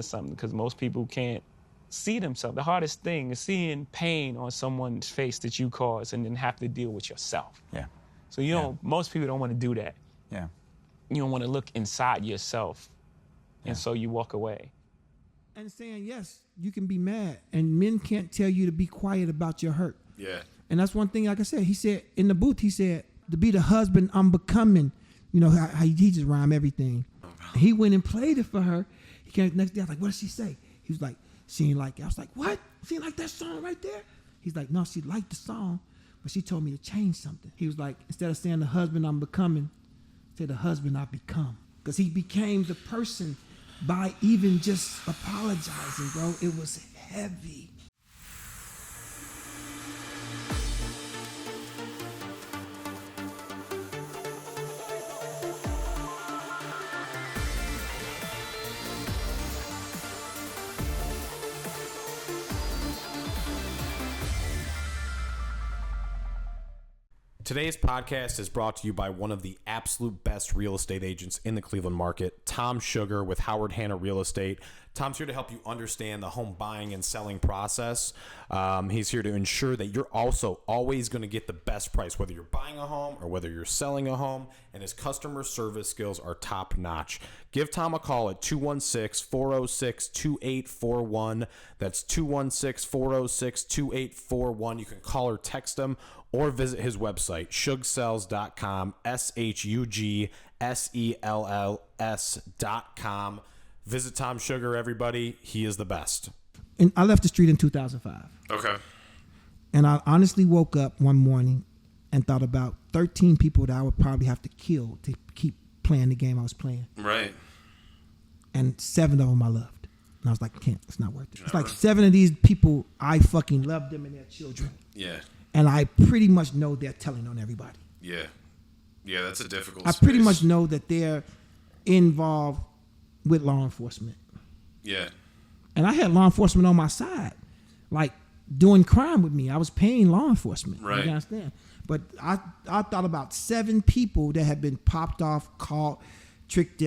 something, because most people can't see themselves. The hardest thing is seeing pain on someone's face that you caused and then have to deal with yourself. Yeah. So you don't, most people don't want to do that. Yeah. You don't want to look inside yourself. And so you walk away. And saying, yes, you can be mad, and men can't tell you to be quiet about your hurt. Yeah. And that's one thing, like I said, he said in the booth, he said, to be the husband I'm becoming, you know, how he just rhyme everything. He went and played it for her. He came the next day, I was like, what did she say? He was like, she ain't like it. I was like, what? She ain't like that song right there? He's like, no, she liked the song, but she told me to change something. He was like, instead of saying the husband I'm becoming, say the husband I become. Because he became the person by even just apologizing, bro. It was heavy. Today's podcast is brought to you by one of the absolute best real estate agents in the Cleveland market, Tom Sugar with Howard Hanna Real Estate. Tom's here to help you understand the home buying and selling process. He's here to ensure that you're also always going to get the best price, whether you're buying a home or whether you're selling a home, and his customer service skills are top notch. Give Tom a call at 216-406-2841. That's 216-406-2841. You can call or text him or visit his website, shugsells.com, SHUGSELLS.com. Visit Tom Sugar, everybody. He is the best. And I left the street in 2005. Okay. And I honestly woke up one morning and thought about 13 people that I would probably have to kill to keep playing the game I was playing. Right. And 7 of them I loved. And I was like, can't, it's not worth it. It's like 7 of these people, I fucking love them and their children. Yeah. And I pretty much know they're telling on everybody. Yeah. Yeah, that's a difficult I pretty much know that they're involved with law enforcement. Yeah. And I had law enforcement on my side, like doing crime with me. I was paying law enforcement. Right. You understand? But I thought about 7 people that had been popped off, caught, tripped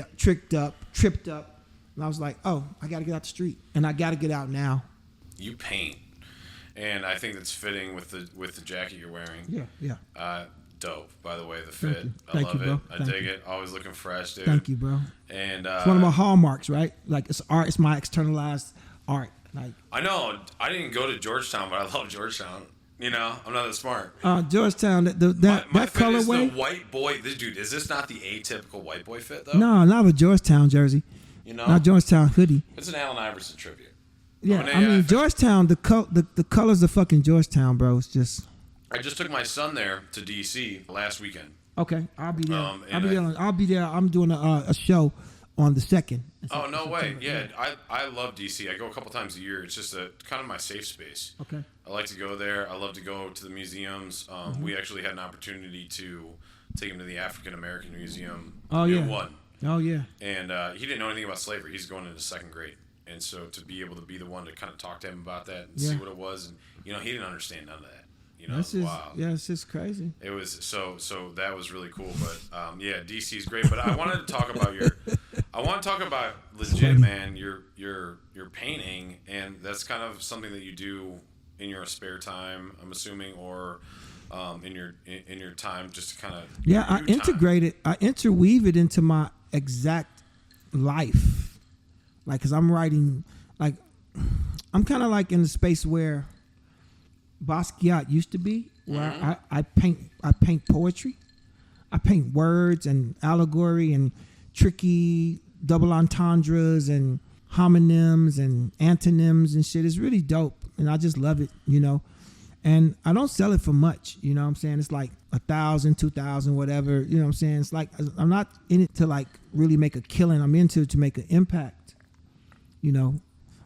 up. And I was like, oh, I got to get out the street. And I got to get out now. You paint. And I think that's fitting with the jacket you're wearing. Yeah. Dope, by the way, the fit. Thank I love you, bro. it. I dig it. Always looking fresh, dude. Thank you, bro. And it's one of my hallmarks, right? Like, it's art. It's my externalized art. Like, I know. I didn't go to Georgetown, but I love Georgetown. You know, I'm not that smart. Georgetown, my that fit colorway. is the white boy. Dude, is this not the atypical white boy fit, though? No, not a Georgetown jersey. You know? Not Georgetown hoodie. It's an Allen Iverson tribute. Yeah, I mean, Georgetown, the colors of fucking Georgetown, bro. It's just... I just took my son there to D.C. last weekend. Okay, I'll be there. I'll be there. I'm doing a show on the 2nd. Oh, no way. Yeah, I love D.C. I go a couple times a year. It's just kind of my safe space. Okay. I like to go there. I love to go to the museums. We actually had an opportunity to take him to the African American Museum. Oh, yeah. One. Oh, yeah. And he didn't know anything about slavery. He's going into 2nd grade. And so to be able to be the one to kind of talk to him about that and see what it was, and he didn't understand none of that. Wow. Yeah, it's just crazy. It was so that was really cool. But DC is great. But I wanted to talk about legit, man, your painting, and that's kind of something that you do in your spare time, I'm assuming, or in your time just to kind of I integrate it. I interweave it into my exact life. Like, cause I'm writing, like, I'm kind of like in the space where Basquiat used to be, where I paint poetry. I paint words and allegory and tricky double entendres and homonyms and antonyms and shit. It's really dope, and I just love it, And I don't sell it for much, you know what I'm saying? It's like 1,000, 2,000, whatever, you know what I'm saying? It's like, I'm not in it to like really make a killing. I'm into it to make an impact.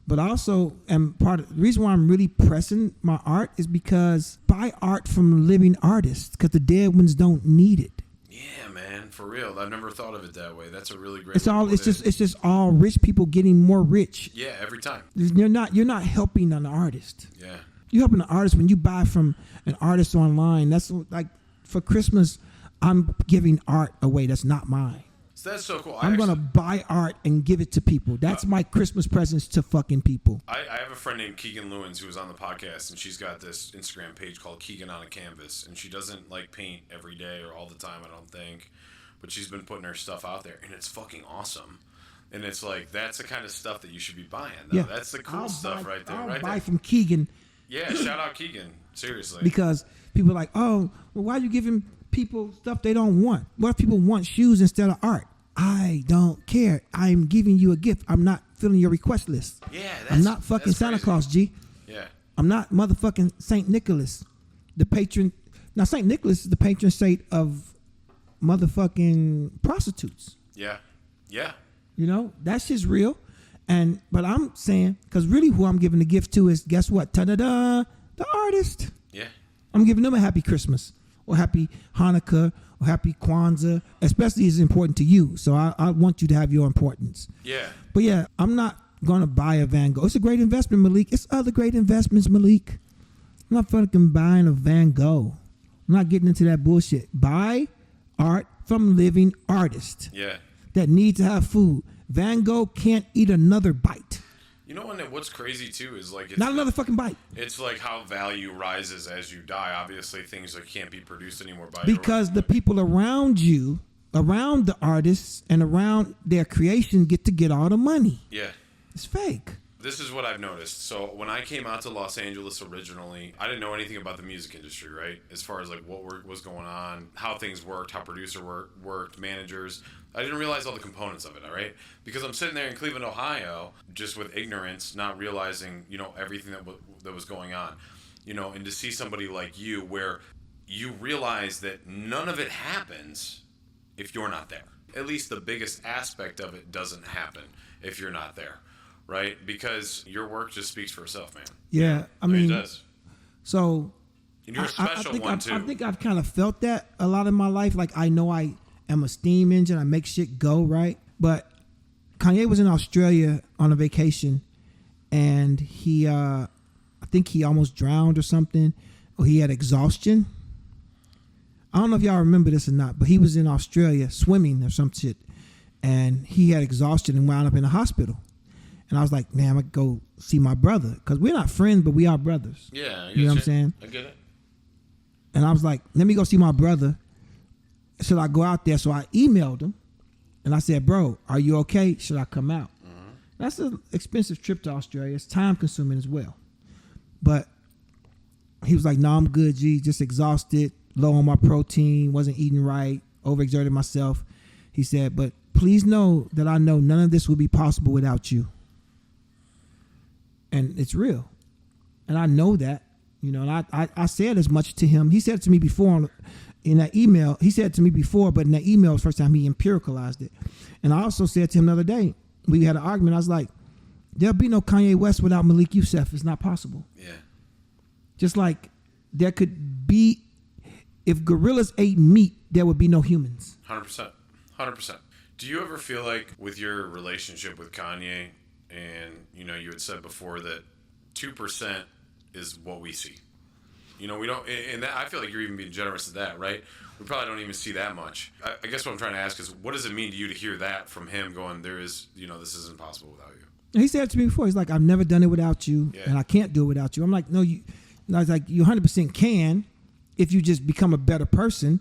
But also, and part of the reason why I'm really pressing my art is because buy art from living artists, because the dead ones don't need it. Yeah, man, for real. I've never thought of it that way. That's a really great. It's just all rich people getting more rich. Yeah, every time. You're not helping an artist. Yeah. You're helping an artist when you buy from an artist online. That's like, for Christmas, I'm giving art away that's not mine. That's so cool. I'm going to buy art and give it to people. That's my Christmas presents to fucking people. I have a friend named Keegan Lewins who was on the podcast, and she's got this Instagram page called Keegan on a Canvas, and she doesn't like paint every day or all the time, I don't think, but she's been putting her stuff out there, and it's fucking awesome. And it's like, that's the kind of stuff that you should be buying, though. Yeah. That's the cool stuff right there. I'll buy from Keegan. Yeah, shout out Keegan. Seriously. Because people are like, oh, well, why are you giving people stuff they don't want? What if people want shoes instead of art? I don't care. I'm giving you a gift. I'm not filling your request list. Yeah, I'm not fucking Santa Claus, G. Yeah. I'm not motherfucking St. Nicholas, the patron. Now, St. Nicholas is the patron saint of motherfucking prostitutes. Yeah. Yeah. You know, that shit's real. But I'm saying, because really who I'm giving the gift to is, guess what? Ta-da-da, the artist. Yeah. I'm giving them a happy Christmas or happy Hanukkah or happy Kwanzaa, especially it's important to you. So I want you to have your importance. Yeah. But yeah, I'm not going to buy a Van Gogh. It's a great investment, Malik. It's other great investments, Malik. I'm not fucking buying a Van Gogh. I'm not getting into that bullshit. Buy art from living artists. Yeah. That need to have food. Van Gogh can't eat another bite. You know, what's crazy too is like, it's not another fucking bite. It's like how value rises as you die. Obviously, things that can't be produced anymore by because the people around you, around the artists and around their creation, get all the money. Yeah, it's fake. This is what I've noticed. So when I came out to Los Angeles originally, I didn't know anything about the music industry, right? As far as like what was going on, how things worked, how producer worked, managers. I didn't realize all the components of it, all right? Because I'm sitting there in Cleveland, Ohio, just with ignorance, not realizing, you know, everything that was going on. You know, and to see somebody like you where you realize that none of it happens if you're not there. At least the biggest aspect of it doesn't happen if you're not there. Right? Because your work just speaks for itself, man. Yeah, I mean, it does. So, and you're a special one, too. I think I've kind of felt that a lot in my life. Like, I know I am a steam engine. I make shit go, right? But Kanye was in Australia on a vacation, and he, I think he almost drowned or something, or he had exhaustion. I don't know if y'all remember this or not, but he was in Australia swimming or some shit, and he had exhaustion and wound up in the hospital. And I was like, man, I'm going to go see my brother. Because we're not friends, but we are brothers. Yeah. You know what I'm saying? I get it. And I was like, let me go see my brother. Should I go out there? So I emailed him. And I said, bro, are you okay? Should I come out? Mm-hmm. That's an expensive trip to Australia. It's time consuming as well. But he was like, no, I'm good, G. Just exhausted, low on my protein, wasn't eating right, overexerted myself. He said, but please know that I know none of this would be possible without you. And it's real. And I know that, you know, and I said as much to him. He said it to me before in that email. He said it to me before, but in that email was the first time he empiricalized it. And I also said to him the other day, we had an argument. I was like, there'll be no Kanye West without Malik Yusef. It's not possible. Yeah. Just like there could be, if gorillas ate meat, there would be no humans. 100%. 100%. Do you ever feel like with your relationship with Kanye, and, you know, you had said before that 2% is what we see. You know, we don't, and that, I feel like you're even being generous to that, right? We probably don't even see that much. I guess what I'm trying to ask is, what does it mean to you to hear that from him going, there is, you know, this isn't possible without you? He said it to me before. He's like, I've never done it without you, and I can't do it without you. I'm like, no, you, and I was like, you 100% can if you just become a better person,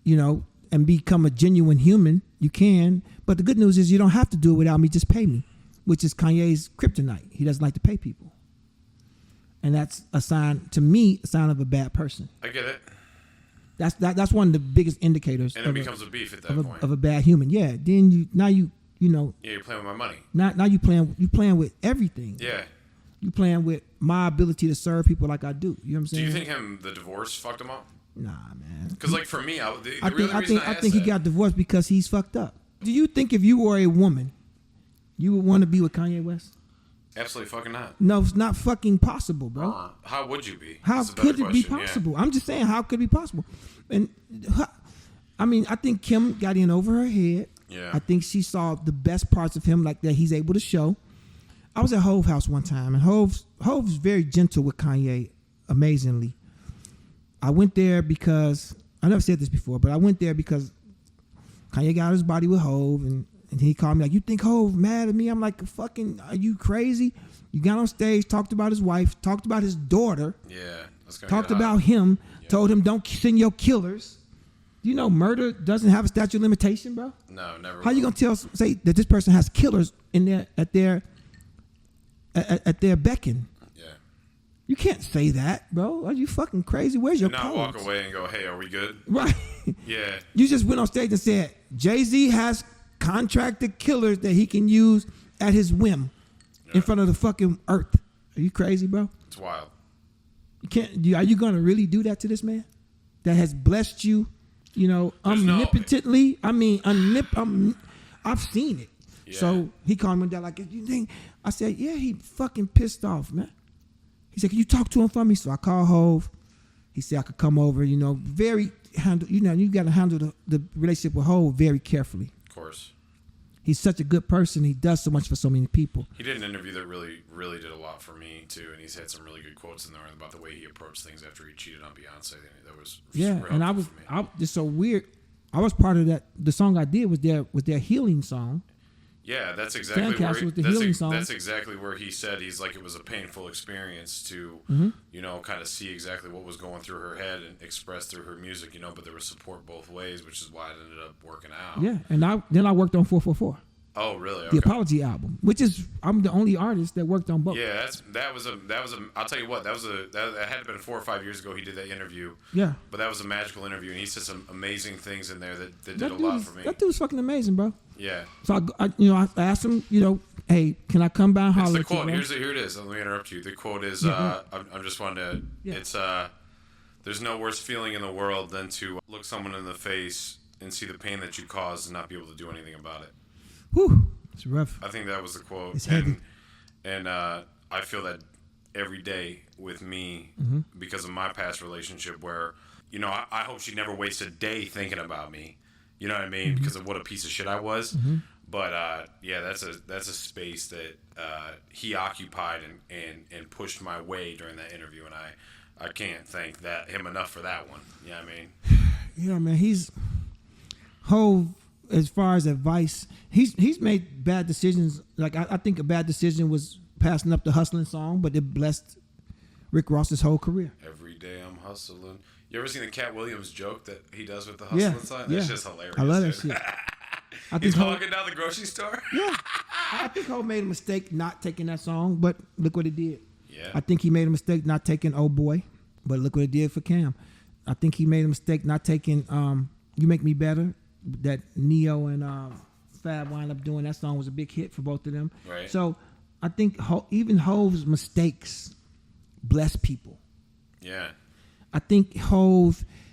you know, and become a genuine human. You can. But the good news is you don't have to do it without me. Just pay me. Which is Kanye's kryptonite. He doesn't like to pay people. And that's a sign, to me, a sign of a bad person. I get it. That's one of the biggest indicators. And it becomes a beef at that point. Of a bad human. Yeah. Then you know. Yeah, you're playing with my money. Now you playing with everything. Yeah. You playing with my ability to serve people like I do. You know what I'm saying? Do you think the divorce fucked him up? Nah, man. Because like for me, I think he got divorced because he's fucked up. Do you think if you were a woman, you would want to be with Kanye West? Absolutely fucking not. No, it's not fucking possible, bro. How would you be? How could it be possible? Yeah. I'm just saying, how could it be possible? And I mean, I think Kim got in over her head. Yeah. I think she saw the best parts of him, like that he's able to show. I was at Hove's house one time, and Hove's very gentle with Kanye, amazingly. I went there because I never said this before, but I went there because Kanye got his body with Hov, and he called me like, you think Hov mad at me? I'm like, fucking, are you crazy? You got on stage, talked about his wife, talked about his daughter. Yeah. That's gonna talked about him, told him don't send your killers. You know, murder doesn't have a statute of limitation, bro. No, never. How you gonna say that this person has killers in their at their beckon? Yeah. You can't say that, bro. Are you fucking crazy? Where's your not codes? walk away and go, hey, are we good? Right. Yeah. You just went on stage and said Jay-Z has contracted killers that he can use at his whim in front of the fucking earth. Are you crazy, bro? It's wild. You can't. Are you gonna really do that to this man that has blessed you? You know, omnipotently. I've seen it. Yeah. So he called me down like, you think? I said, yeah, he fucking pissed off, man. He said, can you talk to him for me? So I called Hov. He said I could come over. You know, you got to handle the relationship with Hov very carefully. Of course. He's such a good person. He does so much for so many people. He did an interview that really, really did a lot for me too, and he's had some really good quotes in there about the way he approached things after he cheated on Beyonce. That was and I was just so weird. I was part of that. The song I did was their healing song. Yeah, that's exactly that's exactly where he said he's like it was a painful experience to kind of see exactly what was going through her head and express through her music, but there was support both ways, which is why it ended up working out. Yeah, and then I worked on 444. Oh, really? Okay. The Apology album, which is I'm the only artist that worked on both. Yeah, that was a. I'll tell you what, that had been 4 or 5 years ago. He did that interview. Yeah, but that was a magical interview, and he said some amazing things in there that did a lot for me. That dude was fucking amazing, bro. Yeah. So I asked him, hey, can I come by and holler? It's the quote. Here it is. Let me interrupt you. The quote is, I'm just wanting to. Yeah. It's there's no worse feeling in the world than to look someone in the face and see the pain that you caused and not be able to do anything about it. Whew. It's rough. I think that was the quote. It's heavy. And I feel that every day with me because of my past relationship where, I hope she never wastes a day thinking about me. You know what I mean? Because of what a piece of shit I was. But that's a space that he occupied and pushed my way during that interview. And I can't thank him enough for that one. You know what I mean? Yeah, man. He's Hov. As far as advice, he's made bad decisions. Like I think a bad decision was passing up the Hustling song, but it blessed Rick Ross's whole career. Every day I'm hustling. You ever seen the Cat Williams joke that he does with the Hustling song? That's just hilarious. I love that shit. He's walking down the grocery store. Yeah, I think Hov made a mistake not taking that song, but look what it did. Yeah, I think he made a mistake not taking Oh Boy, but look what it did for Cam. I think he made a mistake not taking You Make Me Better. That Neo and Fab wound up doing. That song was a big hit for both of them. Right. So I think even Hov's mistakes bless people. Yeah. I think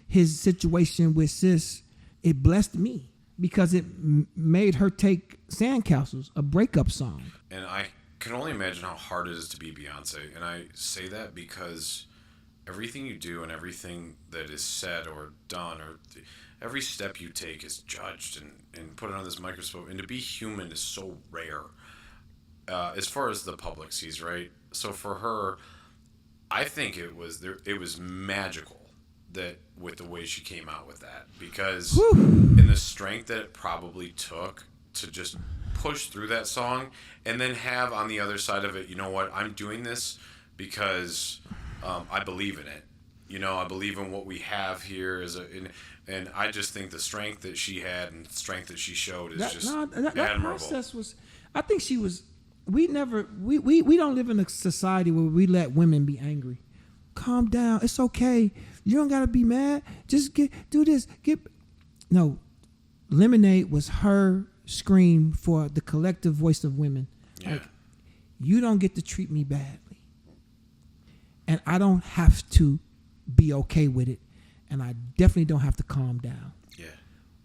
his situation with Sis, it blessed me because it made her take Sandcastles, a breakup song. And I can only imagine how hard it is to be Beyonce. And I say that because everything you do and everything that is said or done or every step you take is judged and put it on this microscope. And to be human is so rare as far as the public sees, right? So for her, I think it was magical that with the way she came out with that. Because in the strength that it probably took to just push through that song and then have on the other side of it, you know what, I'm doing this because I believe in it. I believe in what we have here and I just think the strength that she had and the strength that she showed is admirable. That process was, I think she was. We don't live in a society where we let women be angry. Calm down. It's okay. You don't gotta be mad. Just do this. No. Lemonade was her scream for the collective voice of women. Yeah. Like, you don't get to treat me badly, and I don't have to be okay with it, and I definitely don't have to calm down. Yeah.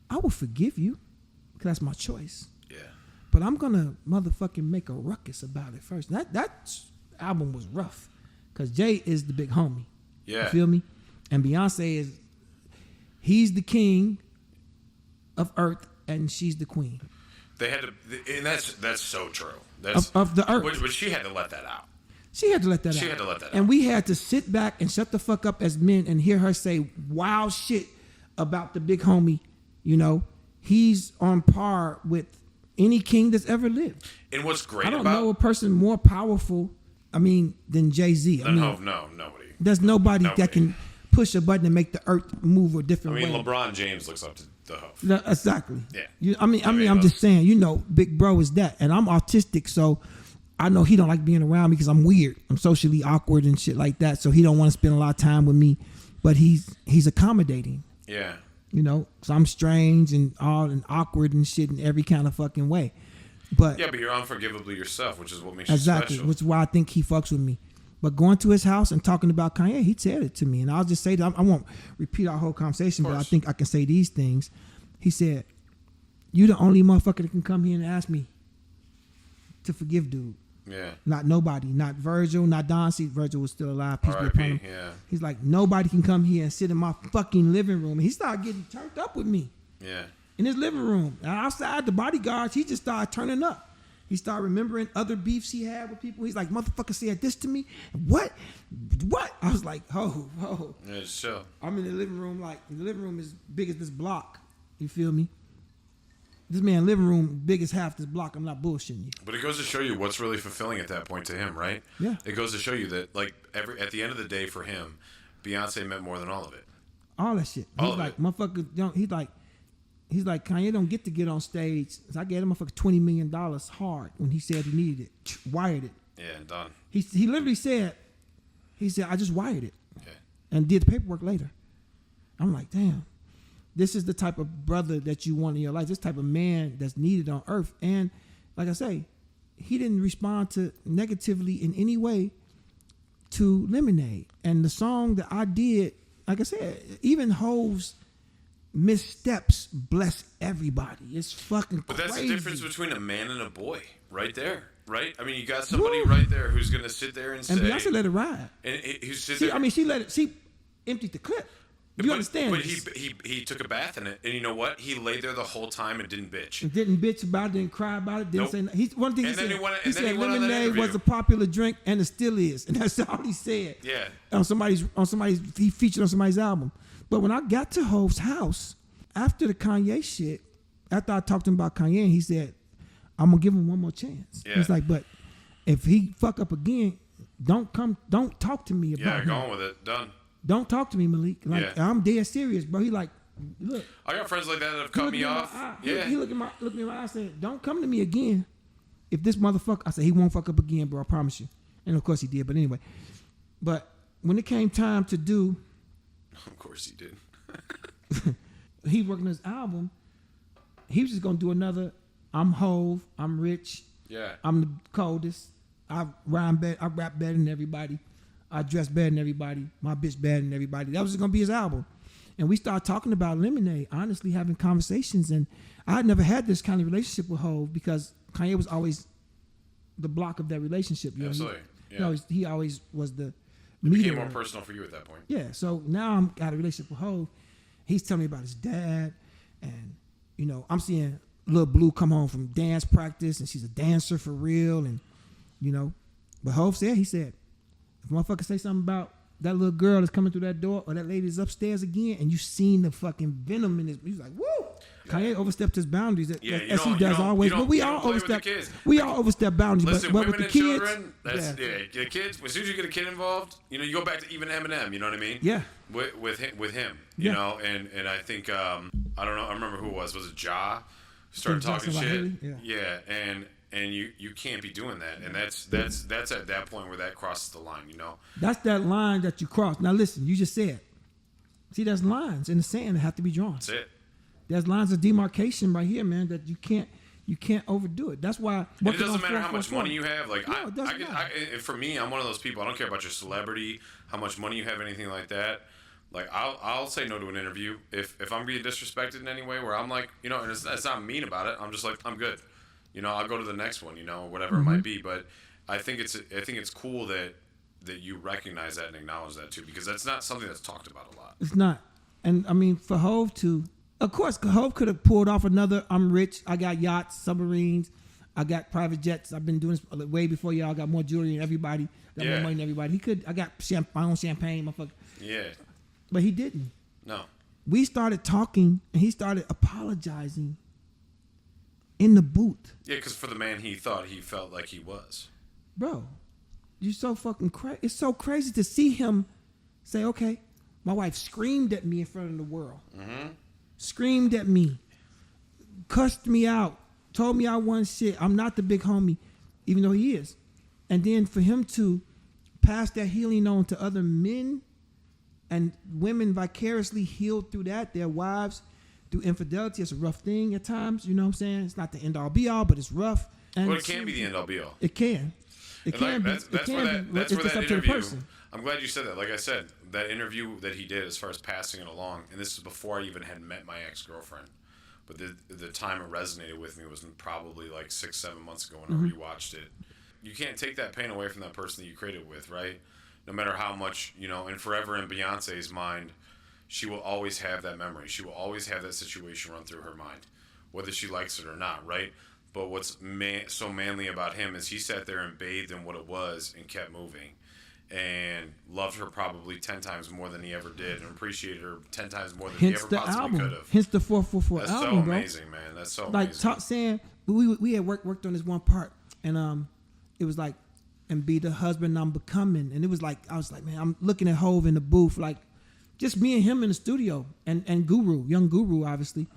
I will forgive you because that's my choice. Yeah. But I'm gonna motherfucking make a ruckus about it first. That album was rough because Jay is the big homie. Yeah. You feel me? And Beyonce he's the king of Earth and she's the queen. They had to, and that's so true. Of the Earth. But she had to let that out. She had to let that out. And we had to sit back and shut the fuck up as men and hear her say wild shit about the big homie, he's on par with any king that's ever lived. And what's great I don't about know a person more powerful, than Jay-Z. no, nobody. There's nobody that can push a button and make the earth move a different way. LeBron James looks up to the Hov. Exactly. Yeah. I'm just saying, big bro is that. And I'm autistic, so I know he don't like being around me because I'm weird. I'm socially awkward and shit like that. So he don't want to spend a lot of time with me. But he's accommodating. Yeah. So I'm strange and awkward and shit in every kind of fucking way. But you're unforgivably yourself, which is what makes you exactly, special. which is why I think he fucks with me. But going to his house and talking about Kanye, he said it to me. And I'll just say that I won't repeat our whole conversation, but I think I can say these things. He said, "You the only motherfucker that can come here and ask me to forgive dude. Yeah. Not nobody. Not Virgil, not Don. See, Virgil was still alive. Peace be upon him. Yeah. He's like, nobody can come here and sit in my fucking living room." And he started getting turned up with me. Yeah. In his living room. And outside the bodyguards, he just started turning up. He started remembering other beefs he had with people. He's like, "Motherfucker said this to me." What? I was like, ho. Yeah, just chill. I'm in the living room, the living room is big as this block. You feel me? This man living room big as half this block. I'm not bullshitting you. But it goes to show you what's really fulfilling at that point to him, right? Yeah. It goes to show you that, at the end of the day for him, Beyonce meant more than all of it. All that shit. All He's of like, it. motherfucker, he's like, Kanye don't get on stage. So I gave him motherfucker $20 million hard when he said he needed it. Wired it. Yeah, and done. He literally said, I just wired it. Okay. And did the paperwork later. I'm like, damn. This is the type of brother that you want in your life. This type of man that's needed on earth. And like I say, he didn't respond to negatively in any way to Lemonade. And the song that I did, like I said, even Hov's missteps bless everybody. It's fucking But crazy. that's the difference between a man and a boy, right there, right? I mean, you got somebody right there who's going to sit there and say... And Beyonce let it ride. And he sit there... She emptied the clip. You understand? But he took a bath in it, and you know what? He laid there the whole time and didn't bitch. And didn't bitch about it, didn't cry about it, didn't say nothing. One thing he said, he said lemonade was a popular drink, and it still is. And that's all he said. Yeah. He featured on somebody's album. But when I got to Hov's house, after the Kanye shit, after I talked to him about Kanye, he said, "I'm going to give him one more chance." Yeah. He's like, "But if he fuck up again, don't talk to me about him. Going with it. Done. Don't talk to me, Malik. I'm dead serious, bro." He like, look. I got friends like that have cut me off. Yeah. He looked me in my eye and said, "Don't come to me again. If this motherfucker," I said, "He won't fuck up again, bro. I promise you." And of course he did. But anyway, when it came time to do, of course he did. he working on his album. He was just gonna do another. I'm Hov. I'm rich. Yeah. I'm the coldest. I rap better than everybody. I dress better than everybody. My bitch better than everybody. That was just gonna be his album. And we started talking about Lemonade, honestly having conversations. And I had never had this kind of relationship with Hov because Kanye was always the block of that relationship. You Absolutely. know? He always was the It meter. became more personal for you at that point. Yeah. So now I'm got a relationship with Hov. He's telling me about his dad. And, I'm seeing Lil Blue come home from dance practice and she's a dancer for real. And, but Hov said, he said, if motherfucker say something about that little girl that's coming through that door or that lady that's upstairs again and you seen the fucking venom in his, he's like, woo! Yeah. Kanye overstepped his boundaries as he does always. But we all overstep. We all overstep boundaries. Listen, but women with the and kids, children, the kids. As soon as you get a kid involved, you go back to even Eminem. You know what I mean? Yeah. With him, you know, and I think I don't know. I remember who it was. Was it Ja? Started talking shit. Yeah, and you can't be doing that, and that's at that point where that crosses the line. That's that line that you cross. Now listen, you just said. See, there's lines in the sand that have to be drawn. That's it. There's lines of demarcation right here, man, that you can't overdo it. That's why. And it doesn't matter how much money you have. Like no, for me, I'm one of those people. I don't care about your celebrity, how much money you have, anything like that. Like I'll say no to an interview if I'm being disrespected in any way. Where I'm like, and it's not mean about it. I'm just like, I'm good. I'll go to the next one. Whatever it might be. But I think it's cool that you recognize that and acknowledge that too, because that's not something that's talked about a lot. It's not. And I mean, for Hov to, of course, Hov could have pulled off another. I'm rich. I got yachts, submarines. I got private jets. I've been doing this way before y'all. I got more jewelry than everybody. Got more money than everybody. He could. I got my own champagne, motherfucker. Yeah. But he didn't. No. we started talking, and he started apologizing in the booth. Yeah, because for the man he felt like he was. Bro, you're so fucking crazy. It's so crazy to see him say, okay, my wife screamed at me in front of the world. Mm-hmm. Screamed at me. Cussed me out. Told me I wasn't shit. I'm not the big homie, even though he is. And then for him to pass that healing on to other men and women vicariously healed through that, their wives, through infidelity. It's a rough thing at times, you know what I'm saying? It's not the end all be all, but it's rough. And well, it can be the end all be all. It can. It can be. That's where that interview. I'm glad you said that. Like I said, that interview that he did as far as passing it along, and this is before I even had met my ex-girlfriend, but the time it resonated with me was probably like 6-7 months ago when I rewatched it. You can't take that pain away from that person that you created with, right? No matter how much, and forever in Beyonce's mind, she will always have that memory. She will always have that situation run through her mind, whether she likes it or not, right? But what's so manly about him is he sat there and bathed in what it was and kept moving and loved her probably 10 times more than he ever did and appreciated her 10 times more than he ever possibly could have. Hence the 444 That's album, so amazing, bro. Man. That's so amazing. Like, saying, we had worked on this one part, and it was like, and be the husband I'm becoming. And it was like, I was like, man, I'm looking at Hove in the booth, like, just me and him in the studio, and young Guru, obviously,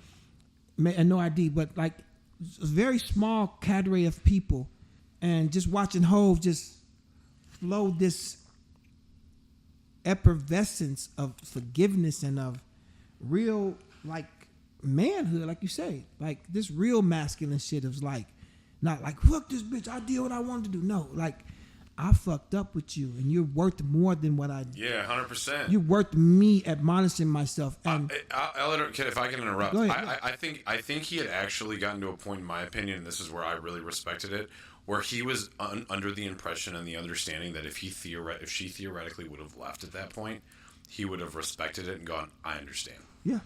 and No ID, but like a very small cadre of people, and just watching Hove just flow this effervescence of forgiveness and of real, like, manhood, like you say, like this real masculine shit of like, not like, fuck this bitch, I did what I wanted to do. No, like, I fucked up with you, and you're worth more than what I did. Yeah, 100%. You're worth me admonishing myself. And if I can interrupt, go ahead. I think he had actually gotten to a point, in my opinion, and this is where I really respected it, where he was under the impression and the understanding that if she theoretically would have left at that point, he would have respected it and gone, I understand. Yeah.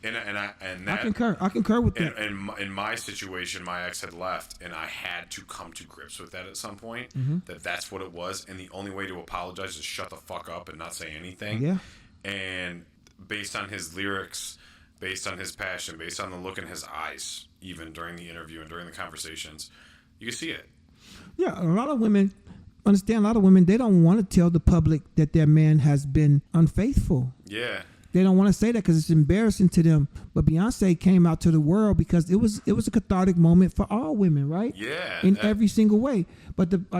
And I concur with that. And in my situation, my ex had left, and I had to come to grips with that at some point. That's what it was, and the only way to apologize is shut the fuck up and not say anything. Yeah. And based on his lyrics, based on his passion, based on the look in his eyes, even during the interview and during the conversations, you can see it. Yeah, a lot of women understand. A lot of women, they don't want to tell the public that their man has been unfaithful. Yeah. They don't want to say that because it's embarrassing to them. But Beyonce came out to the world because it was a cathartic moment for all women, right? Yeah. In every single way. But that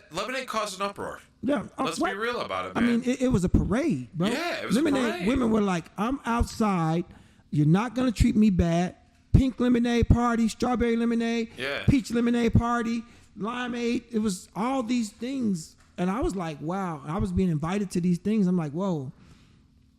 Lemonade caused an uproar. Yeah. Let's be real about it, man. I mean, it was a parade, bro. Yeah, it was Lemonade, a parade. Women were like, I'm outside. You're not going to treat me bad. Pink lemonade party, strawberry lemonade, peach lemonade party, limeade. It was all these things. And I was like, wow. I was being invited to these things. I'm like, whoa.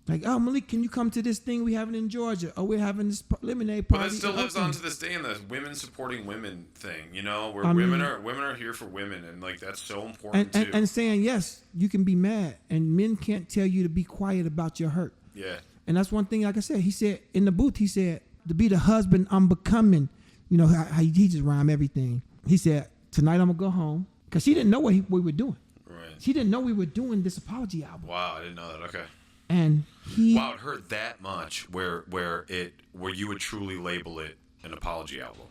Like, oh, Malik, can you come to this thing we having in Georgia? Oh, we're having this lemonade party. But that still lives on to this day in the women supporting women thing, where women are here for women, and like that's so important too. And saying, yes, you can be mad, and men can't tell you to be quiet about your hurt. Yeah. And that's one thing, like I said, he said in the booth, he said, to be the husband I'm becoming, how he just rhyme everything. He said, tonight I'm going to go home, because she didn't know what we were doing. Right. She didn't know we were doing this apology album. Wow, I didn't know that. Okay. And it hurt that much where you would truly label it an apology album.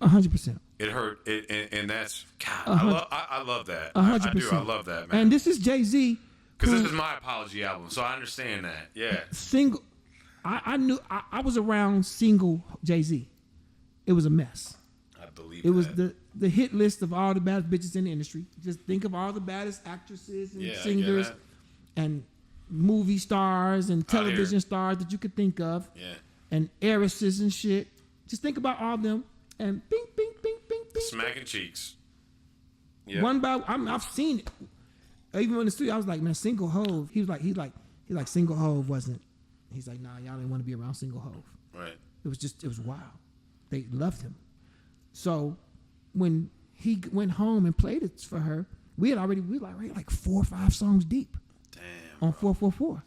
100%. It hurt it, and that's God. I love that. 100%. I do. I love that, man. And this is Jay-Z, because this is my apology album, so I understand that. Yeah. Single. I knew I was around single Jay-Z. It was a mess. I believe it was the hit list of all the baddest bitches in the industry. Just think of all the baddest actresses and singers and movie stars and television stars that you could think of, and heiresses and shit. Just think about all of them and bing, bing, bing, bing, bing, smacking cheeks. Yeah. One by I've seen it. Even in the studio, I was like, man, single Hove. He's like single Hove wasn't. He's like, nah, y'all didn't want to be around single Hove. Right. It was wild. They loved him. So when he went home and played it for her, we were already like 4 or 5 songs deep. Damn. On 444.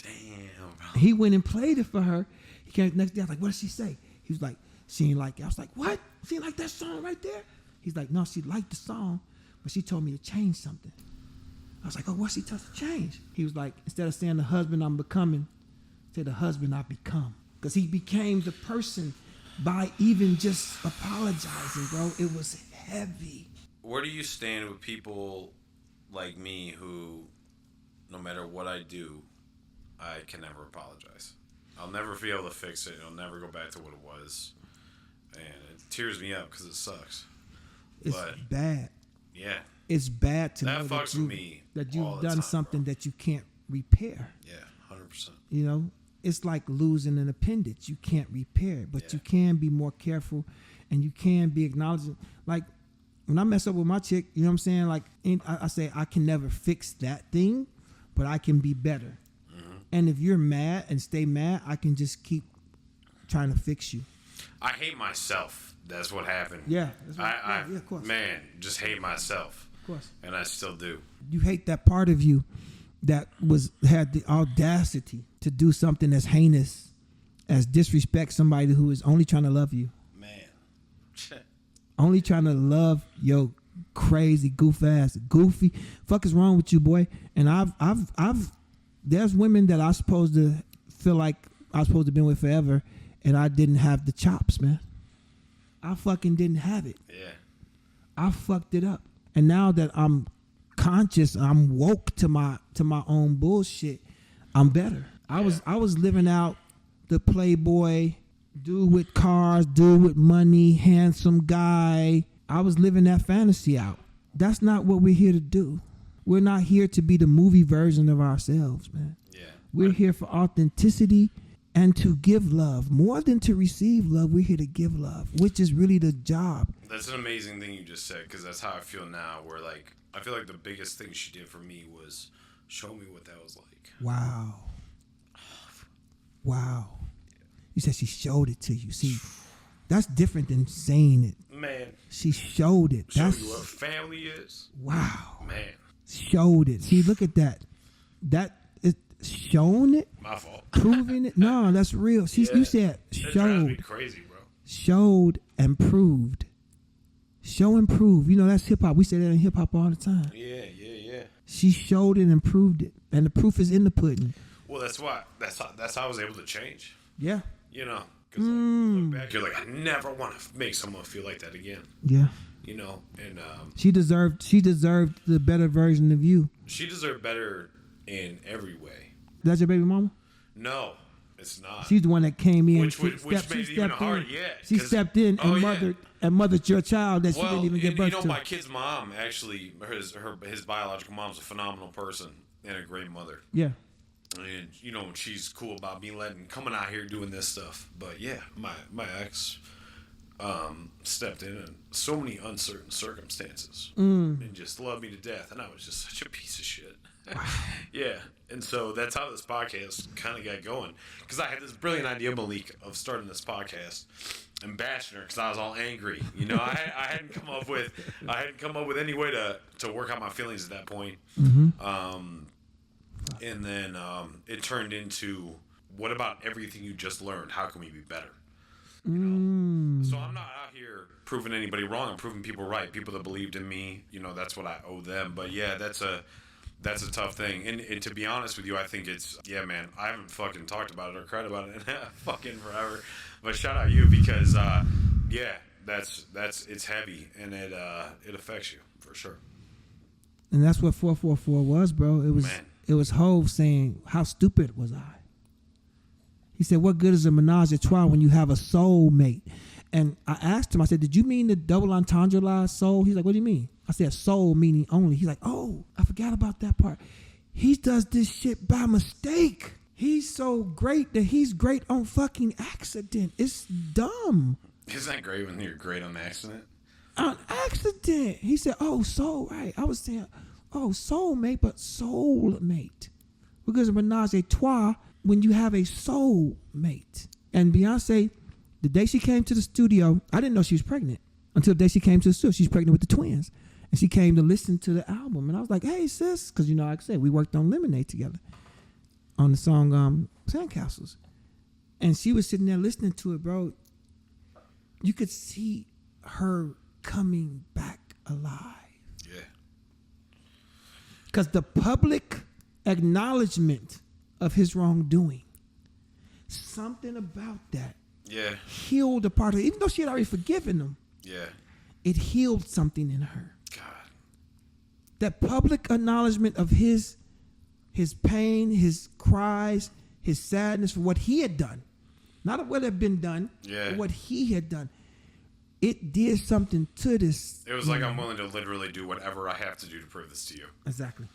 Damn, bro. He went and played it for her. He came the next day. I was like, what did she say? He was like, she ain't like it. I was like, what? She ain't like that song right there? He's like, no, she liked the song, but she told me to change something. I was like, oh, what's she told to change? He was like, instead of saying the husband I'm becoming, to the husband I become. Because he became the person by even just apologizing, bro. It was heavy. Where do you stand with people like me who, no matter what I do, I can never apologize? I'll never be able to fix it. It'll never go back to what it was. And it tears me up because it sucks. It's bad. Yeah. It's bad to that know fucks with me that you've all the done time, something bro. that you can't repair. Yeah, 100%. You know, it's like losing an appendage. You can't repair it, but you can be more careful, and you can be acknowledging. Like when I mess up with my chick, you know what I'm saying? Like I say I can never fix that thing, but I can be better. Mm-hmm. And if you're mad and stay mad, I can just keep trying to fix you. I hate myself. That's what happened. Yeah. I of course. Man, just hate myself. Of course. And I still do. You hate that part of you that had the audacity to do something as heinous as disrespect somebody who is only trying to love you. Man. Only trying to love your crazy, goofy. Fuck is wrong with you, boy? And I've there's women that I supposed to feel like I was supposed to be with forever, and I didn't have the chops, man. I fucking didn't have it. Yeah. I fucked it up. And now that I'm conscious, I'm woke to my own bullshit, I'm better. I was living out the playboy, dude with cars, dude with money, handsome guy. I was living that fantasy out. That's not what we're here to do. We're not here to be the movie version of ourselves, man. Yeah. We're here for authenticity and to give love. More than to receive love, we're here to give love, which is really the job. That's an amazing thing you just said, because that's how I feel now, where like I feel like the biggest thing she did for me was show me what that was like. Wow. You said she showed it to you. See, that's different than saying it. Man. She showed it. Show That's you what family is. wow. Man. Showed it. See, look at that. That is shown it. My fault. Proving it. No, that's real. You said That drives me showed. crazy, bro. Showed and proved. Show and prove. You know, that's hip hop. We say that in hip hop all the time. Yeah. She showed it and proved it. And the proof is in the pudding. Well, that's why. That's how I was able to change. Yeah. You know, because like, you look back, you're like, I never want to make someone feel like that again. Yeah. You know, and she deserved the better version of you. she deserved better in every way. That's your baby mama? No, it's not. She's the one that came in. Which made it even harder. Yeah, She stepped in and mothered your child that she didn't even get birth to. My kid's mom actually, his biological mom's a phenomenal person and a great mother. Yeah. And you know, she's cool about me coming out here doing this stuff. But yeah, my ex stepped in so many uncertain circumstances and just loved me to death, and I was just such a piece of shit. Yeah, and so that's how this podcast kind of got going, because I had this brilliant idea, Malik, of starting this podcast and bashing her because I was all angry. You know, I hadn't come up with any way to work out my feelings at that point. And then it turned into, what about everything you just learned? How can we be better? You know? So I'm not out here proving anybody wrong. I'm proving people right. People that believed in me, you know, that's what I owe them. But yeah, that's a tough thing. And to be honest with you, I think it's, yeah, man, I haven't fucking talked about it or cried about it in fucking forever. But shout out you, because yeah, it's heavy, and it affects you for sure. And that's what 444 was, bro. It was Hov saying, how stupid was I? He said, what good is a menage a trois when you have a soul mate? And I asked him, I said, did you mean the double entendre soul? He's like, what do you mean? I said, soul meaning only. He's like, oh, I forgot about that part. He does this shit by mistake. He's so great that he's great on fucking accident. It's dumb. Isn't that great when you're great on accident? On accident. He said, oh, soul, right. I was saying, oh, soulmate, but soulmate. Because a menage a trois when you have a soulmate. And Beyonce, the day she came to the studio, I didn't know she was pregnant until the day she came to the studio. She's pregnant with the twins. And she came to listen to the album. And I was like, hey, sis. Because, you know, like I said, we worked on Lemonade together on the song Sandcastles. And she was sitting there listening to it, bro. You could see her coming back alive. Yeah. Because the public acknowledgement of his wrongdoing Something about that Yeah. healed a part of it. Even though she had already forgiven him, Yeah. it healed something in her. God. That public acknowledgement of his pain, his cries, his sadness for what he had done. Not what had been done, but what he had done. It did something to this. It was like, I'm willing to literally do whatever I have to do to prove this to you. Exactly.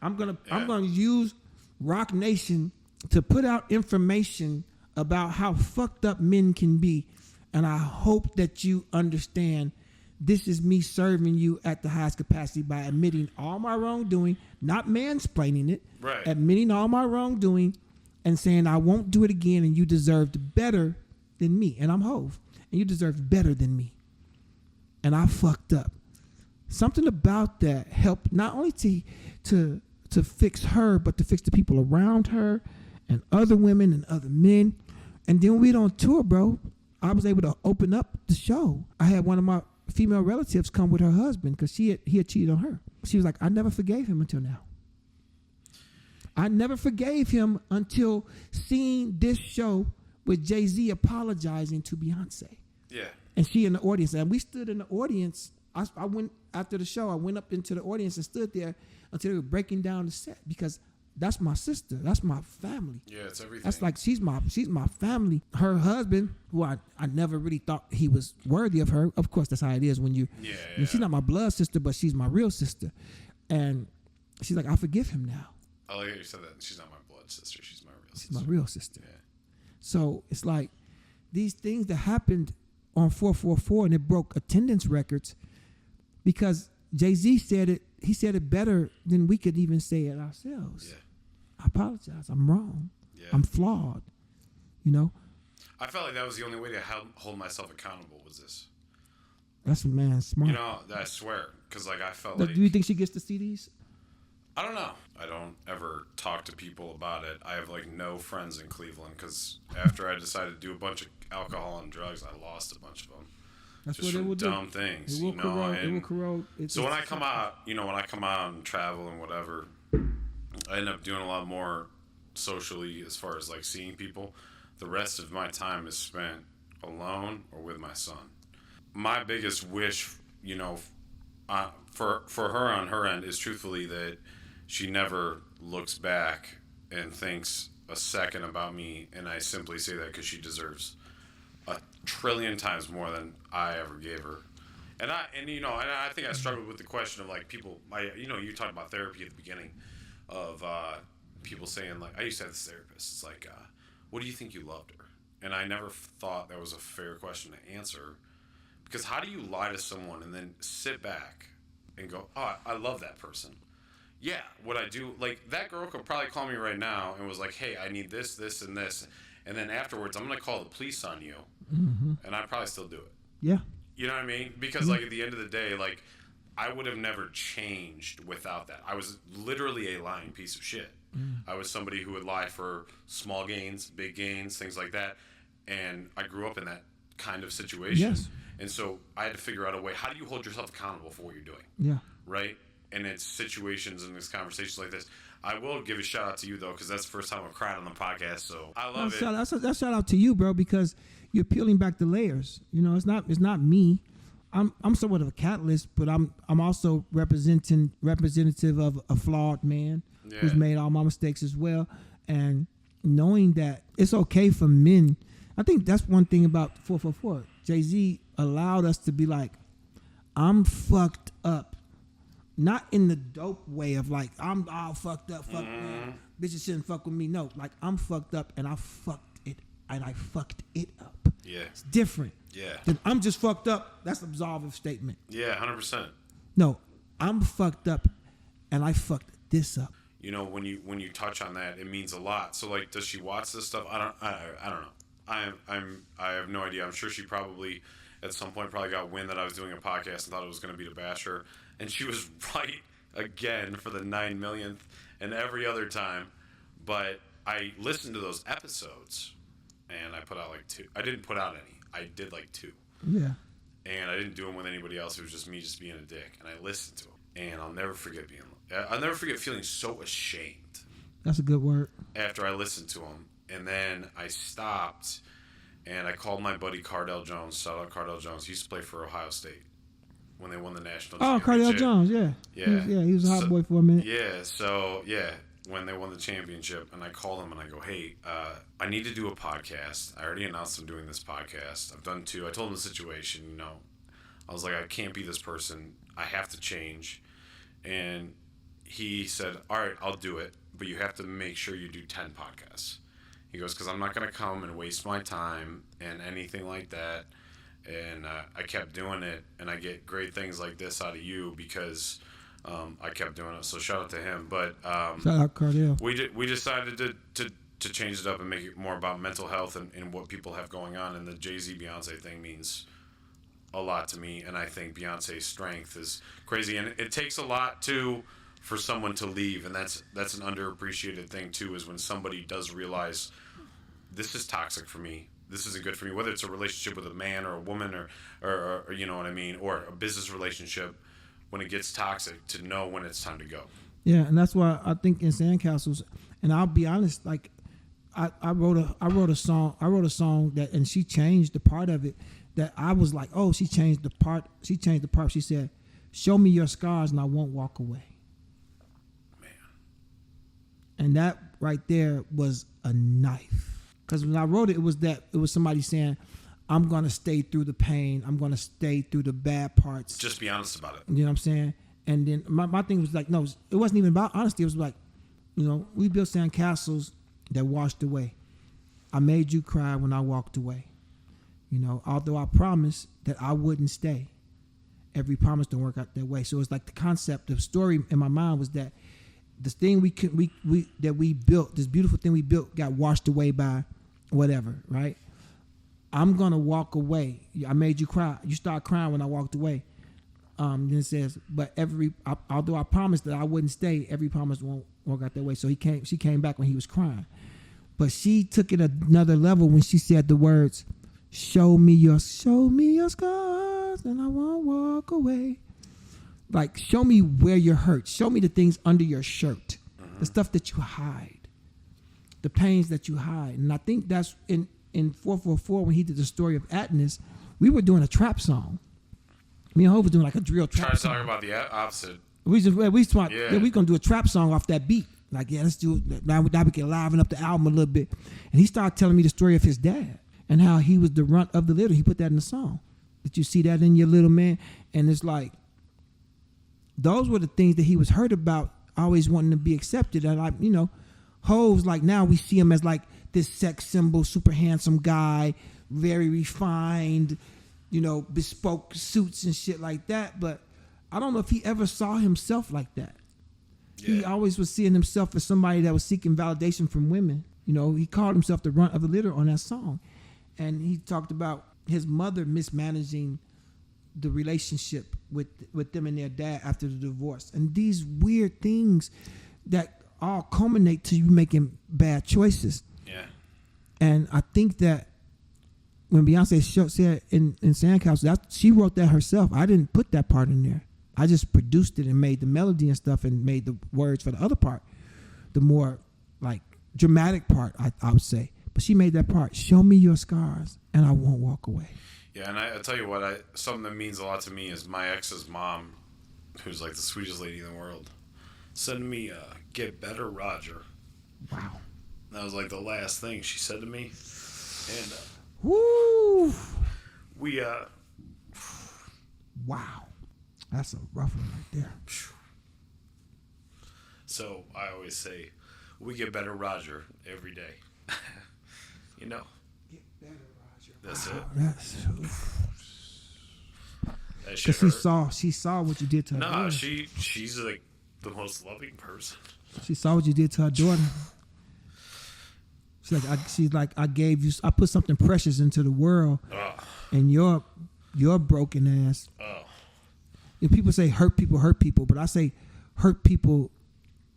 I'm gonna use Rock Nation to put out information about how fucked up men can be, and I hope that you understand. This is me serving you at the highest capacity by admitting all my wrongdoing, not mansplaining it, right? Admitting all my wrongdoing and saying I won't do it again, and you deserved better than me, and I'm Hove, and you deserved better than me, and I fucked up. Something about that helped not only to fix her, but to fix the people around her and other women and other men. And then we went on tour, bro. I was able to open up the show. I had one of my female relatives come with her husband because he had cheated on her. She was like, I never forgave him until now. I never forgave him until seeing this show with Jay-Z apologizing to Beyonce. Yeah. And she in the audience. And we stood in the audience. I went after the show. I went up into the audience and stood there until they were breaking down the set because that's my sister. That's my family. Yeah, it's everything. That's like she's my family. Her husband, who I never really thought he was worthy of her. Of course, that's how it is when you. Yeah. She's not my blood sister, but she's my real sister. And she's like, I forgive him now. I like how you said that. She's not my blood sister. She's my real sister. She's my real sister. Yeah. So it's like these things that happened on 444 and it broke attendance records because Jay-Z said it. He said it better than we could even say it ourselves. Yeah. I apologize. I'm wrong. Yeah. I'm flawed. You know? I felt like that was the only way to hold myself accountable was this. That's man smart. You know, I swear. Because, like, I felt like... Do you think she gets to see these? I don't know. I don't ever talk to people about it. I have, like, no friends in Cleveland because after I decided to do a bunch of alcohol and drugs, I lost a bunch of them. That's just what it will dumb do. things, it will you know. Corrode, it will corrode. So when I come out, and travel and whatever, I end up doing a lot more socially as far as like seeing people. The rest of my time is spent alone or with my son. My biggest wish, for her on her end is truthfully that she never looks back and thinks a second about me, and I simply say that because she deserves a trillion times more than I ever gave her. And I think I struggled with the question of like people. You talked about therapy at the beginning of people saying like I used to have this therapist. It's like, what do you think you loved her? And I never thought that was a fair question to answer because how do you lie to someone and then sit back and go, oh, I love that person. Yeah, what I do, like that girl could probably call me right now and was like, hey, I need this, this, and this. And then afterwards, I'm going to call the police on you. Mm-hmm. And I'd probably still do it. Yeah. You know what I mean? Because, like, at the end of the day, like, I would have never changed without that. I was literally a lying piece of shit. I was somebody who would lie for small gains, big gains, things like that. And I grew up in that kind of situation. Yes. And so I had to figure out a way. How do you hold yourself accountable for what you're doing? Yeah. Right? And it's situations and it's conversations like this. I will give a shout out to you though, because that's the first time I've cried on the podcast. So I love it. That's shout out to you, bro, because you're peeling back the layers. You know, it's not me. I'm somewhat of a catalyst, but I'm also representative of a flawed man who's made all my mistakes as well. And knowing that it's okay for men, I think that's one thing about 444. Jay-Z allowed us to be like, I'm fucked up. Not in the dope way of like, I'm all fucked up, fuck man. Bitches shouldn't fuck with me. No, like I'm fucked up and I fucked it up. Yeah. It's different. Yeah. Then I'm just fucked up. That's an absolvative statement. Yeah, 100%. No, I'm fucked up and I fucked this up. You know, when you touch on that, it means a lot. So like, does she watch this stuff? I don't know. I have no idea. I'm sure she probably at some point probably got wind that I was doing a podcast and thought it was going to be to bash her. And she was right again for the 9 millionth and every other time. But I listened to those episodes and I put out like 2. I didn't put out any. I did like 2. Yeah. And I didn't do them with anybody else. It was just me just being a dick. And I listened to them. And I'll never forget feeling so ashamed. That's a good word. After I listened to them. And then I stopped, and I called my buddy Cardell Jones. Shout out Cardell Jones. He used to play for Ohio State when they won the national championship. Cardell Jones, yeah. He was a hot boy for a minute. Yeah, when they won the championship, and I called him and I go, hey, I need to do a podcast. I already announced I'm doing this podcast. I've done 2. I told him the situation, you know. I was like, I can't be this person. I have to change. And he said, all right, I'll do it, but you have to make sure you do 10 podcasts. He goes, because I'm not going to come and waste my time and anything like that. And I kept doing it, and I get great things like this out of you because I kept doing it. So shout out to him. But shout out Cardell. We decided to change it up and make it more about mental health and what people have going on. And the Jay-Z Beyonce thing means a lot to me, and I think Beyonce's strength is crazy. And it takes a lot too for someone to leave, and that's an underappreciated thing too, is when somebody does realize this is toxic for me, this isn't good for me, whether it's a relationship with a man or a woman or you know what I mean, or a business relationship. When it gets toxic, to know when it's time to go. Yeah, and that's why I think in Sandcastles, and I'll be honest, like I wrote a song that, and she changed the part of it that I was like, oh, she changed the part. She said, show me your scars and I won't walk away. Man. And that right there was a knife. Because when I wrote it, it was somebody saying, I'm going to stay through the pain. I'm going to stay through the bad parts. Just be honest about it. You know what I'm saying? And then my thing was like, no, it wasn't even about honesty. It was like, you know, we built sandcastles that washed away. I made you cry when I walked away. You know, although I promised that I wouldn't stay. Every promise don't work out that way. So it's like the concept of story in my mind was that this thing we built, this beautiful thing we built, got washed away by whatever, right? I'm gonna walk away. I made you cry. You start crying when I walked away. Then it says, but although I promised that I wouldn't stay, every promise won't work out that way. So she came back when he was crying, but she took it another level when she said the words, show me your scars and I won't walk away. Like, show me where you're hurt. Show me the things under your shirt, the stuff that you hide, the pains that you hide. And I think that's in 444 when he did the story of Atlas, we were doing a trap song. Me and Hov was doing like a drill trap Try to song. talk about the opposite. We gonna do a trap song off that beat. Like, yeah, let's do it. Now we can liven up the album a little bit. And he started telling me the story of his dad and how he was the runt of the litter. He put that in the song. Did you see that in your little man? And it's like, those were the things that he was hurt about, always wanting to be accepted. And like, you know, Hov's like, now we see him as like this sex symbol, super handsome guy, very refined, you know, bespoke suits and shit like that. But I don't know if he ever saw himself like that. Yeah. He always was seeing himself as somebody that was seeking validation from women. You know, he called himself the runt of the litter on that song. And he talked about his mother mismanaging the relationship with them and their dad after the divorce. And these weird things that all culminate to you making bad choices. Yeah. And I think that when Beyonce said in Sandcastles, she wrote that herself. I didn't put that part in there. I just produced it and made the melody and stuff and made the words for the other part, the more like dramatic part, I would say. But she made that part, show me your scars and I won't walk away. Yeah, and I tell you what, something that means a lot to me is my ex's mom, who's like the sweetest lady in the world, said to me, get better, Roger. Wow. That was like the last thing she said to me. And woo! We wow. That's a rough one right there. So I always say, we get better, Roger, every day. You know. Get better, Roger. That's it. That shit hurt. She saw what you did to her daughter. Nah, she's like the most loving person. She saw what you did to her daughter. She's like, I put something precious into the world, and your broken ass. Oh. If people say hurt people, but I say hurt people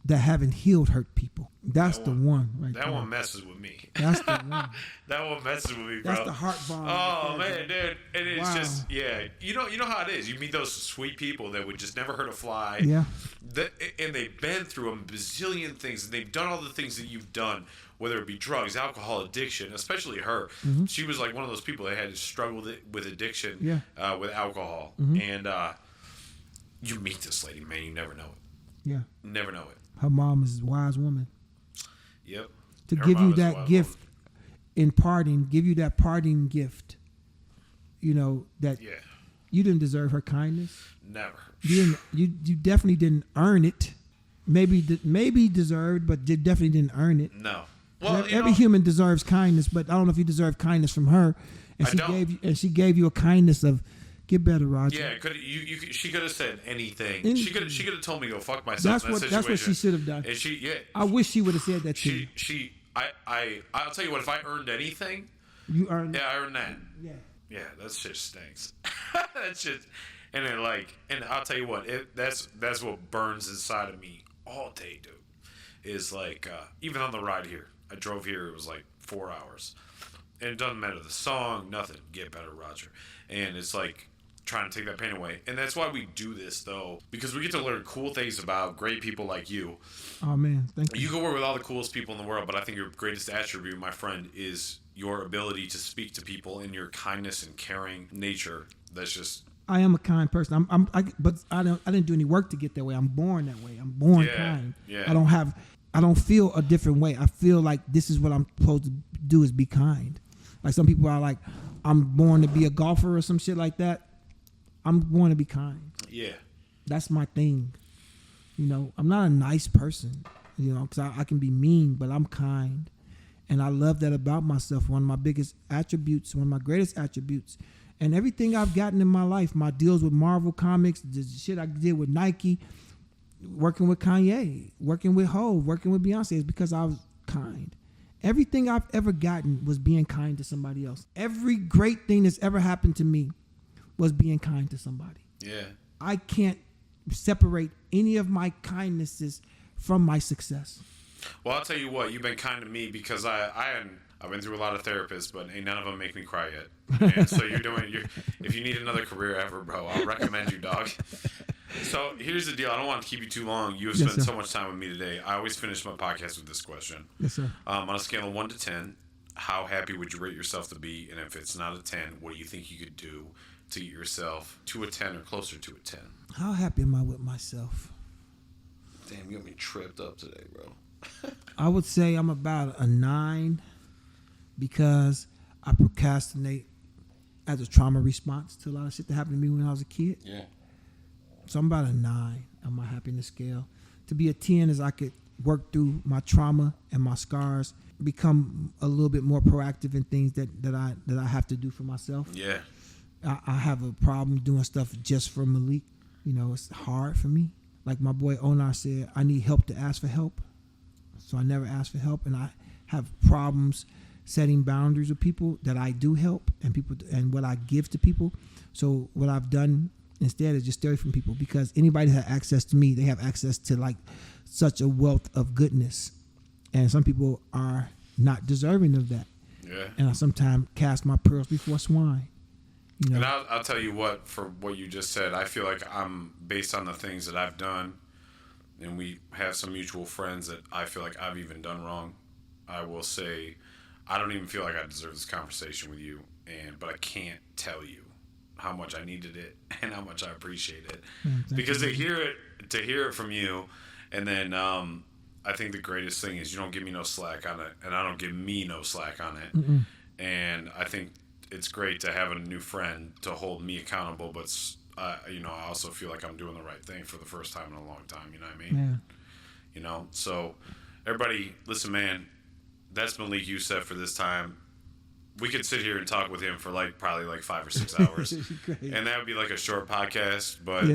that haven't healed hurt people. That's the one right That there. one messes with me. That's the one. That one messes with me, bro. That's the heart bomb. Oh right there, man, dude, and it's Wow. just you know how it is. You meet those sweet people that would just never hurt a fly. Yeah. And they've been through a bazillion things, and they've done all the things that you've done, whether it be drugs, alcohol, addiction. Especially her, she was like one of those people that had to struggle with addiction, with alcohol, and you meet this lady, man, you never know it. Yeah. Never know it. Her mom is a wise woman. Yep. To Her give mom you is a that wise gift woman. in parting, give you that parting gift. You know that you didn't deserve her kindness. Never. You definitely didn't earn it. Maybe deserved, but you definitely didn't earn it. No. Well, every human deserves kindness, but I don't know if you deserve kindness from her. And she gave you a kindness of get better, Roger. Yeah, she could have said anything. She could have told me to go fuck myself. That's what she should have done. And I wish she would have said that to you. I'll tell you what. If I earned anything, you earned. Yeah, I earned that. Yeah. Yeah, that shit stinks. That shit, and then and I'll tell you what. That's what burns inside of me all day, dude. Is even on the ride here. I drove here. It was 4 hours, and it doesn't matter the song, nothing. Get better, Roger. And it's trying to take that pain away. And that's why we do this, though, because we get to learn cool things about great people like you. Oh, man. Thank you. You can work with all the coolest people in the world, but I think your greatest attribute, my friend, is your ability to speak to people and your kindness and caring nature. That's just... I am a kind person. But I didn't do any work to get that way. I'm born that way. I'm born kind. Yeah. I don't feel a different way. I feel like this is what I'm supposed to do is be kind. Like some people are like, I'm born to be a golfer or some shit like that. I'm born to be kind. Yeah. That's my thing. You know, I'm not a nice person, you know, because I can be mean, but I'm kind. And I love that about myself. One of my biggest attributes, one of my greatest attributes. And everything I've gotten in my life, my deals with Marvel Comics, the shit I did with Nike, working with Kanye, working with Hov, working with Beyonce, is because I was kind. Everything I've ever gotten was being kind to somebody else. Every great thing that's ever happened to me was being kind to somebody. Yeah. I can't separate any of my kindnesses from my success. Well, I'll tell you what, you've been kind to me because I've been through a lot of therapists, but ain't none of them make me cry yet. And so if you need another career ever, bro, I'll recommend you, dog. So here's the deal. I don't want to keep you too long. You have spent so much time with me today. I always finish my podcast with this question. Yes, sir. On a scale of 1 to 10, how happy would you rate yourself to be? And if it's not a 10, what do you think you could do to get yourself to a 10 or closer to a 10? How happy am I with myself? Damn, you got me tripped up today, bro. I would say I'm about a 9 because I procrastinate as a trauma response to a lot of shit that happened to me when I was a kid. Yeah. So I'm about a 9 on my happiness scale. To be a 10 is I could work through my trauma and my scars, become a little bit more proactive in things that I have to do for myself. Yeah. I have a problem doing stuff just for Malik. You know, it's hard for me. Like my boy Onar said, I need help to ask for help. So I never ask for help, and I have problems setting boundaries with people that I do help and what I give to people. So what I've done instead is just stay away from people, because anybody that has access to me, they have access to like such a wealth of goodness, and some people are not deserving of that. Yeah. And I sometimes cast my pearls before swine. You know? And I'll tell you what, for what you just said, I feel like I'm, based on the things that I've done, and we have some mutual friends that I feel like I've even done wrong, I will say I don't even feel like I deserve this conversation with you, but I can't tell you how much I needed it and how much I appreciate it. Because to hear it from you, and then I think the greatest thing is you don't give me no slack on it, and I don't give me no slack on it. Mm-mm. And I think it's great to have a new friend to hold me accountable, but I also feel like I'm doing the right thing for the first time in a long time. You know what I mean? Yeah. You know, so everybody, listen, man. That's Malik Yusef for this time. We could sit here and talk with him for probably 5 or 6 hours, and that would be like a short podcast. But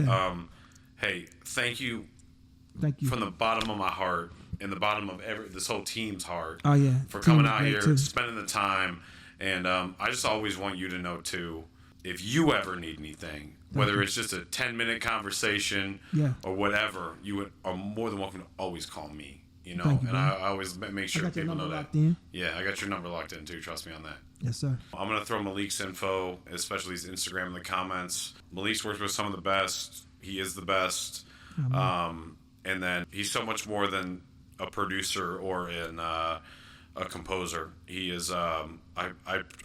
hey, thank you from the bottom of my heart and the bottom of this whole team's heart. Oh yeah, for coming out here, spending the time, and I just always want you to know too. if you ever need anything, whether it's just a 10-minute conversation or whatever, you are more than welcome to always call me. You know, Thank you, and I always make sure people know that. Yeah, I got your number locked in too. Trust me on that. Yes, sir. I'm gonna throw Malik's info, especially his Instagram, in the comments. Malik's worked with some of the best. He is the best. And then he's so much more than a producer or a composer. He is. I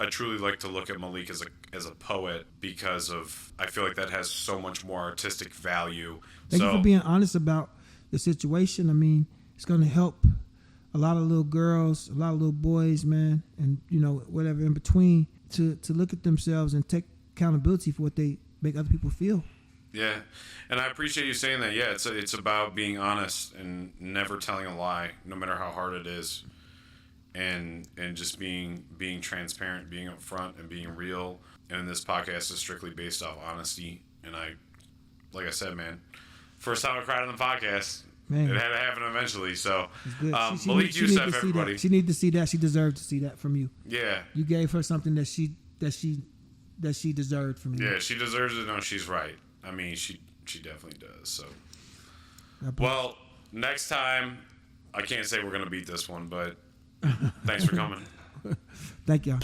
truly like to look at Malik as a poet because I feel like that has so much more artistic value. Thank you for being honest about the situation. I mean, it's going to help a lot of little girls, a lot of little boys, man, and whatever in between to look at themselves and take accountability for what they make other people feel. Yeah, and I appreciate you saying that. Yeah, it's about being honest and never telling a lie, no matter how hard it is, and just being transparent, being upfront, and being real. And this podcast is strictly based off honesty. And like I said, man, first time I cried on the podcast. Man. It had to happen eventually. So, Malik Yusef, everybody. She needed to see that. She deserved to see that from you. Yeah. You gave her something that she deserved from you. Yeah, she deserves it. No, she's right. I mean, she definitely does. So, well, next time, I can't say we're gonna beat this one, but thanks for coming. Thank y'all.